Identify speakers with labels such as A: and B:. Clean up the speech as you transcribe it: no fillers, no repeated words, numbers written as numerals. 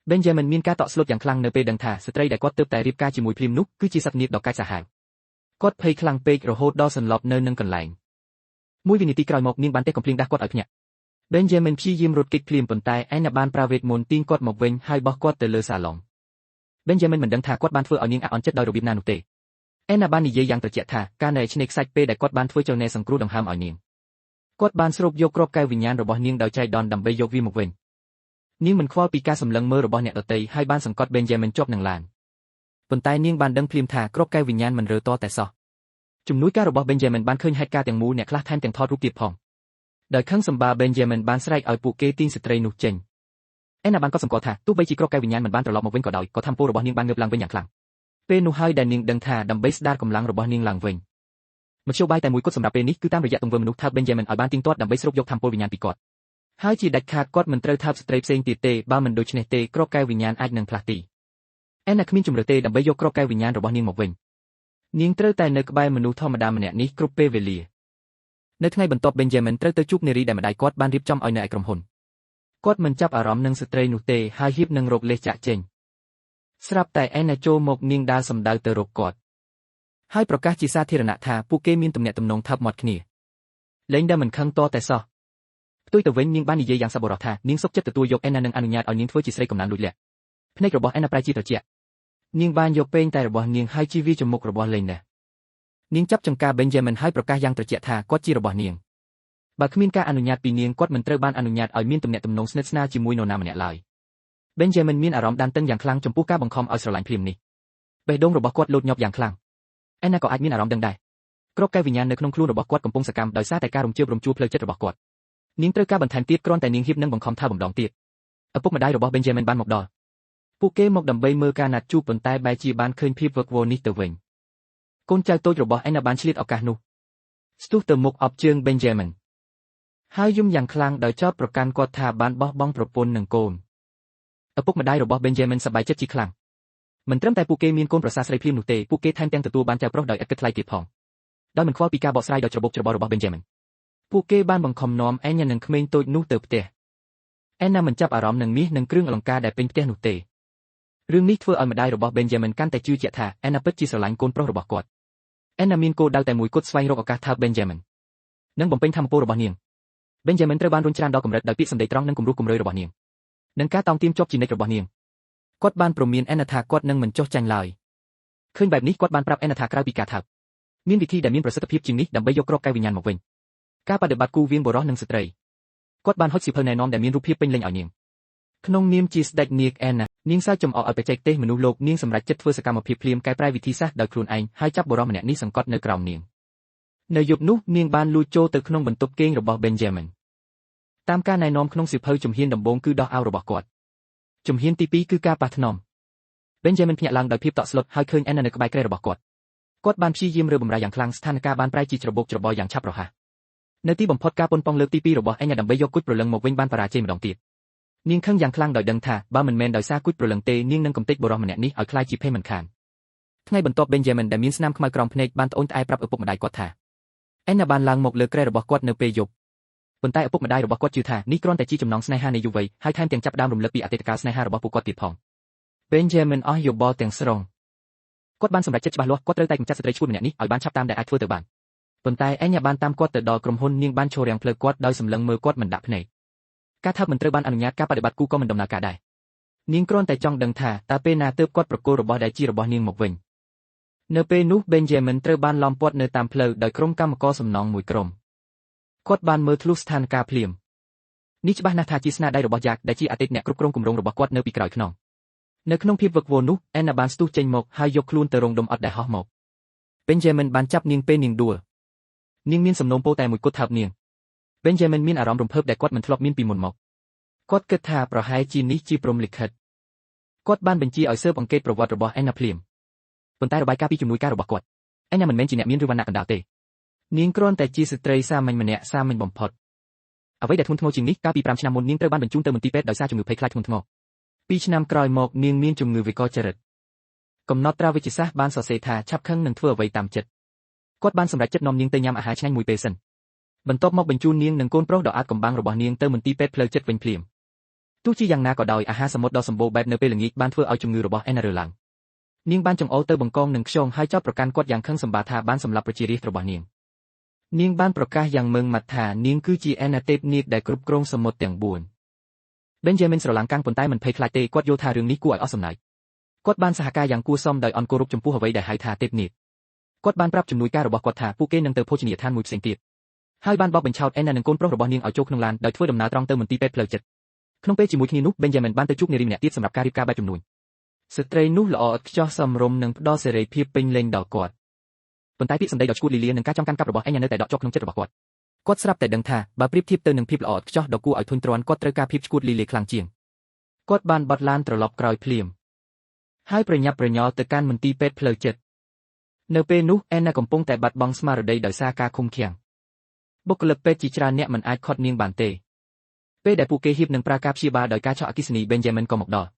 A: Benjamin មានការតក់ស្លុតយ៉ាងខ្លាំងនៅពេលដឹងថាស្ត្រីដែលគាត់ទើបតែរៀបការជាមួយភ្លាមនោះគឺជាសត្វនាគដ៏កាចសាហាវគាត់ភ័យខ្លាំងពេករហូតដល់សន្លប់នៅនឹងកន្លែងមួយវិនាទីក្រោយមកនាងបានទេកំភ្លៀងដាស់គាត់ឲ្យភ្ញាក់ Benjamin ព្យាយាមរត់គេចភ្លាមប៉ុន្តែ Anna បានប្រើវេទមន្តទាញគាត់មកវិញហើយបោះគាត់ទៅលើសាឡុង Benjamin មិនដឹងថាគាត់បានធ្វើឲ្យនាងអាក់អន់ចិត្តដោយរបៀបណានោះទេ Anna បាននិយាយយ៉ាងត្រជាក់ថាការនៅឆ្នេរខ្សាច់ពេលដែលគាត់បានធ្វើចលនាសង្គ្រោះដង្ហើមឲ្យនាងគាត់បានស្រូបយកគ្រាប់កែវវិញ្ញាណរបស់នាងដោយចៃដន្យដើម្បីយកវាមកវិញនាងមិនខ្វល់ពីការសម្លឹងមើលរបស់អ្នកដទៃហើយបានសង្កត់ Benjamin ជាប់នឹងឡានប៉ុន្តែនាងបានដឹងភ្លាមថាគ្រាប់កែវវិញ្ញាណមិនរើតតែសោះជំនួយការរបស់ Benjamin បានឃើញហេតុការណ៍ទាំងមូលអ្នកខ្លះថែមទាំងថតរូបទៀតផងដោយខឹងសម្បា Benjamin បានស្រែកឲ្យពួកគេទាញស្ត្រីនោះចេញ Anna បានកត់សម្គាល់ថាទោះបីជាគ្រាប់កែវវិញ្ញាណមិនបានត្រឡប់មកវិញក៏ដោយក៏ថាមពលរបស់នាងបានងើបឡើងវិញយ៉ាងខ្លាំងពេលនោះហើយដែលនាងដឹងថាដើម្បីស្ដារកម្លាំងរបស់នាងឡើងវិញមធ្យោបាយតែមួយគត់សម្រាប់ពេលនេះគឺតាមរយៈទង្វើមនុស្សថាប Benjamin ឲ្យបានទៀងទាត់ដើម្បីស្រូបយកថាមពលវិញ្ញាណពីគាត់ហើយជាដាច់ខាតគាត់មិនត្រូវថាបស្ត្រីផ្សេងទៀតទេបើមិនដូច្នេះទេគ្រាប់កែវវិញ្ញាណអាចនឹងផ្លាស់ទី Anna គ្មានជំរឿទេដើម្បីយកគ្រាប់កែវវិញ្ញាណរបស់នាងមកវិញនាងត្រូវតែនៅក្បែរមនុស្សធម្មតាម្នាក់នេះគ្រប់ពេលវេលានៅថ្ងៃបន្ទាប់ Benjamin ត្រូវទៅជួបនារីដែលម្ដាយគាត់បានរៀបចំឲ្យនៅឯក្រុមហ៊ុនគាត់មិនចាប់អារម្មណ៍នឹងស្ត្រីនោះទេហើយហៀបនឹងរកលេសចាក់ចេញស្រាប់តែ Anna ចូលមកនាងដើរសម្ដៅទៅរកគាត់ហើយប្រកាសជាសាធារណៈថាពួកគេមានទំនាក់ទំនងថាប់មាត់គ្នាលែងដែលមិនខឹងតតែសោះផ្ទុយទៅវិញនាងបាននិយាយយ៉ាងសប្បុរសថានាងសុខចិត្តទទួលយក Anna និងអនុញ្ញាតឲ្យនាងធ្វើជាស្រីកំណើនលួចលាក់ភ្នែករបស់ Anna ប្រែជាត្រជាក់នាងបានយកពេងតែរបស់នាងហើយជិះវាចំមុខរបស់លេងណានាងចាប់ចង្កា Benjamin ហើយប្រកាសយ៉ាងត្រជាក់ថាគាត់ជារបស់នាងបើគ្មានការអនុញ្ញាតពីនាងគាត់មិនត្រូវបានអនុញ្ញាតឲ្យមានទំនាក់ទំនងស្និទ្ធស្នាលជាមួយនរណាម្នាក់ឡើយ Benjamin មានអារម្មណ៍ដានតឹងយ៉ាងខ្លាំងចំពោះការបង្ខំឲ្យស្រឡាញ់ភ្លាមនេះបេះដូងរបស់គាត់លោតញាប់យ៉ាងខ្លាំង Anna ក៏អាចមានអារម្មណ៍ដឹងដែរគ្រាប់កែវវិញ្ញាណនៅក្នុងខ្លួនរបស់គាត់កំពុងសកម្មដោយសារតែការរំជើបរំជួលផ្លូវចិត្តរបស់គាត់នាងត្រូវការបន្ថែមទៀតគ្រាន់តែនាងហ៊ាននឹងបង្ខំថាបំដងទៀតឪពុកម្ដាយរបស់ Benjamin បានមកដល់ពួកគេមកដើម្បីមើលការណាត់ជួបប៉ុន្តែបែរជាបានឃើញភាពវឹកវរនេះទៅវិញកូនចៅតូចរបស់ Anna បានឆ្លៀតឱកាសនោះស្ទុះទៅមុខអបជើង Benjamin ហើយយំយ៉ាងខ្លាំងដោយចោទប្រកាន់គាត់ថាបានបោះបង់ប្រពន្ធនិងកូនឪពុកម្ដាយរបស់ Benjamin សប្បាយចិត្តជាខ្លាំងមិនត្រឹមតែពួកគេមានកូនប្រសារស្រីភ្លាមនោះទេពួកគេថែមទាំងទទួលបានចៅប្រុសដោយឥតគិតថ្លៃទៀតផងដោយមិនខ្វល់ពីការបកស្រាយដ៏ច្របូកច្របល់របស់ Benjamin ពួកគេបានបង្ខំនាំ Anna និងក្មេងតូចនោះទៅផ្ទះ Anna មិនចាប់អារម្មណ៍នឹងមាសនិងគ្រឿងអលង្ការដែលពេញផ្ទះនោះទេរឿងនេះធ្វើឲ្យម្ដាយរបស់ Benjamin កាន់តែជឿជាក់ថា Anna ពិតជាស្រឡាញ់កូនប្រុសរបស់គាត់ Anna មានគោលដៅតែមួយគត់ស្វែងរកឱកាសថើប Benjamin និងបំពេញថាមពលរបស់នាង Benjamin ត្រូវបានរុញច្រានដល់កម្រិតដោយពាក្យសម្ដីត្រង់និងគំរោះគំរើយរបស់នាងនិងការតោងទាមជាប់ជានិច្ចរបស់នាងគាត់បានព្រមាន Anna ថាគាត់នឹងមិនចុះចាញ់ឡើយឃើញបែបនេះគាត់បានប្រាប់ Anna ថាក្រៅពីការថើបមានវិធីដែលមានប្រសិទ្ធភាពជាងនេះដើម្បីយកគ្រាប់កែវវិញ្ញាណមកវិញការបដិបត្តិគូវាងបុរសនិងស្ត្រីគាត់បានហុចសៀវភៅណែនាំដែលមានរូបភាពពេញលេញឲ្យនាងក្នុងនាមជាស្ដេចនាង Anna នាងសើចចំអកឲ្យបច្ចេកទេសមនុស្សលោកនាងសម្រេចចិត្តធ្វើសកម្មភាពភ្លាមកែប្រែវិធីសាស្ត្រដោយខ្លួនឯងហើយចាប់បុរសម្នាក់នេះសង្កត់នៅក្រោមនាងនៅយប់នោះនាងបានលួចចូលទៅក្នុងបន្ទប់គេងរបស់ Benjamin តាមការណែនាំក្នុងសៀវភៅជំហានដំបូងគឺដោះអាវរបស់គាត់ជំហានទី2គឺការប៉ះថ្នម Benjamin ភ្ញាក់ឡើងដោយភាពតក់ស្លុតហើយឃើញ Anna នៅក្បែរគ្រែរបស់គាត់បានព្យាយាមរើបម្រាយយ៉ាងខ្លាំងស្ថានភាពបានប្រែជាច្របូកច្របល់យ៉ាងឆាប់រហ័សនៅទីបំផុតការប៉ុនប៉ងលើកទី2របស់ Anna ដើម្បីយកគុជព្រលឹងមកវិញបានបរាជ័យម្ដងទៀតនាងខឹងយ៉ាងខ្លាំងដោយដឹងថាបើមិនមែនដោយសារគុជព្រលឹងទេនាងនឹងកំទេចបុរសម្នាក់នេះឲ្យក្លាយជាភេទមិនខានថ្ងៃបន្ទាប់ Benjamin ដែលមានស្នាមខ្មៅក្រោមភ្នែកបានត្អូញត្អែប្រាប់ឪពុកម្ដាយគាត់ថា Anna បានឡើងមកលើគ្រែរបស់គាត់នៅពេលយប់ប៉ុន្តែឪពុកម្ដាយរបស់គាត់ជឿថានេះគ្រាន់តែជាចំណងស្នេហានៃយុវវ័យហើយថែមទាំងចាប់ផ្ដើមរំលឹកពីអតីតកាលស្នេហារបស់ពួកគាត់ទៀតផង Benjamin អស់យោបល់ទាំងស្រុងគាត់បានសម្រេចចិត្តច្បាស់លាស់គាត់ត្រូវតែកម្ចាត់ស្ត្រីឈួតម្នាក់នេះឲ្យបានឆាប់តាមដែលអាចធ្វើទៅបានប៉ុន្តែ Anna បានតាមគាត់ទៅដល់ក្រុមហ៊ុននាងបានឈររាំងផ្លូវគាត់ដោយសម្លឹងមើលគាត់មិនដាក់ភ្នែកការថើបមិនត្រូវបានអនុញ្ញាតការបដិបត្តិគូក៏មិនដំណើរការដែរនាងគ្រាន់តែចង់ដឹងថាតើពេលណាទើបគាត់ប្រគល់របស់ដែលជារបស់នាងមកវិញនៅពេលនោះ Benjamin ត្រូវបានឡោមព័ទ្ធនៅតាមផ្លូវដោយក្រុមកម្មករសំណងមួយក្រុមគាត់បានមើលធ្លុះស្ថានភាពភ្លាមនេះច្បាស់ណាស់ថាជាស្នាដៃរបស់ Jack ដែលជាអតីតអ្នកគ្រប់គ្រងគម្រោងរបស់គាត់នៅពីក្រោយខ្នងនៅក្នុងភាពវឹកវរនោះ Anna បានស្ទុះចេញមកហើយយកខ្លួនទៅរងដុំអត់ដែលហោះមក Benjamin បានចាប់នាងពេលនាងដួលនាងមានសំណូមពរតែមួយគត់ថើបនាង Benjamin មានអារម្មណ៍រំភើបដែលគាត់មិនធ្លាប់មានពីមុនមកគាត់គិតថាប្រហែលជានេះជាព្រហ្មលិខិតគាត់បានបញ្ជាឲ្យស៊ើបអង្កេតប្រវត្តិរបស់ Anna ភ្លាមប៉ុន្តែរបាយការណ៍ពីជំនួយការរបស់គាត់ Anna មិនមែនជាអ្នកមានឬវណ្ណៈកណ្ដាលទេនាងគ្រាន់តែជាស្ត្រីសាមញ្ញម្នាក់សាមញ្ញបំផុតអ្វីដែលធ្ងន់ធ្ងរជាងនេះកាលពី5ឆ្នាំមុននាងត្រូវបានបញ្ជូនទៅមន្ទីរពេទ្យដោយសារជំងឺភ័យខ្លាចធ្ងន់ធ្ងរ2ឆ្នាំក្រោយមកនាងមានជំងឺវិកលចរិតកំណត់ត្រាវិទ្យាសាស្ត្របានសរសេរថាឆាប់ខឹងនឹងធ្វើអ្វីតាមចិត្តគាត់បានសម្រេចចិត្តនាំនាងទៅញ៉ាំអាហារឆ្ងាញ់មួយពេលសិនបន្ទាប់មកបញ្ជូននាងនិងកូនប្រុសដ៏អាតកំបាំងរបស់នាងទៅមន្ទីរពេទ្យផ្លូវចិត្តវិញភ្លាម ទោះជាយ៉ាងណាក៏ដោយអាហារសមុទ្រដ៏សម្បូរបែបនៅពេលល្ងាចបានធ្វើឲ្យជំងឺរបស់អេណារើឡើងនាងបានចង្អុលទៅបង្កងនឹងខ្យងហើយចោទប្រកាន់គាត់យ៉ាងខឹងសម្បាថាបានសម្លាប់ប្រជារាស្ត្ររបស់នាងនាងបានប្រកាសយ៉ាងម៉ឺងម៉ាត់ថានាងគឺជាអេណាទេពនាគដែលគ្រប់គ្រងសមុទ្រទាំង4 Benjamin ស្រឡាំងកាំងប៉ុន្តែមិនភ័យខ្លាចទេគាត់យល់ថារឿងនេះគួរឲ្យអស់សំណើចគាត់បានសហការយ៉ាងគួរសមដោយអង្គគោរពចំពោះអ្វីដែលហៅថាទេពនាគគាត់បានប្រាប់ជំនួយការរបស់គាត់ថាពួកគេនឹងទៅភោជនីយដ្ឋានមួយផ្សេងទៀតហើយបានបបបញ្ឆោតអេណានិងកូនប្រុសរបស់នាងឲ្យចូលក្នុងឡានដោយធ្វើដំណើរត្រង់ទៅមន្ទីរពេទ្យផ្លូវចិត្តក្នុងពេលជាមួយគ្នានោះ Benjamin បានទៅជួបនារីម្នាក់ទៀតសម្រាប់ការរៀបការបែបជំនួញស្ត្រីនោះល្អឥតខ្ចោះសមរម្យនិងផ្ដល់សេរីភាពពេញលេញដល់គាត់ប៉ុន្តែពាក្យសម្ដីដ៏ឈួតលីលានិងការចង់កាន់កាប់របស់អេណានៅតែដកជាប់ក្នុងចិត្តរបស់គាត់គាត់ស្រាប់តែដឹងថាបើប្រៀបធៀបទៅនឹងភាពល្អឥតខ្ចោះដ៏គួរឲ្យធុញទ្រាន់គាត់ត្រូវការភាពឈួតលីលាខ្លាំងជាងគាត់បានបត់ឡានត្រឡប់ក្រោយភ្លាមហើយប្រញាប់ប្រញាល់ទៅកាន់មន្ទីរពេទ្យផ្លូវចិត្តនៅពេលនោះអេណាកំពុងតែបាត់បង់ស្មារតីដោយសារការឃុំឃាំងបុគ្គលិកពេទ្យជាច្រើនអ្នកមិនអាចឃាត់នាងបានទេពេលដែលពួកគេហៀបនឹងប្រើការព្យាបាលដោយការឆក់អគ្គិសនី Benjamin ក៏មកដល់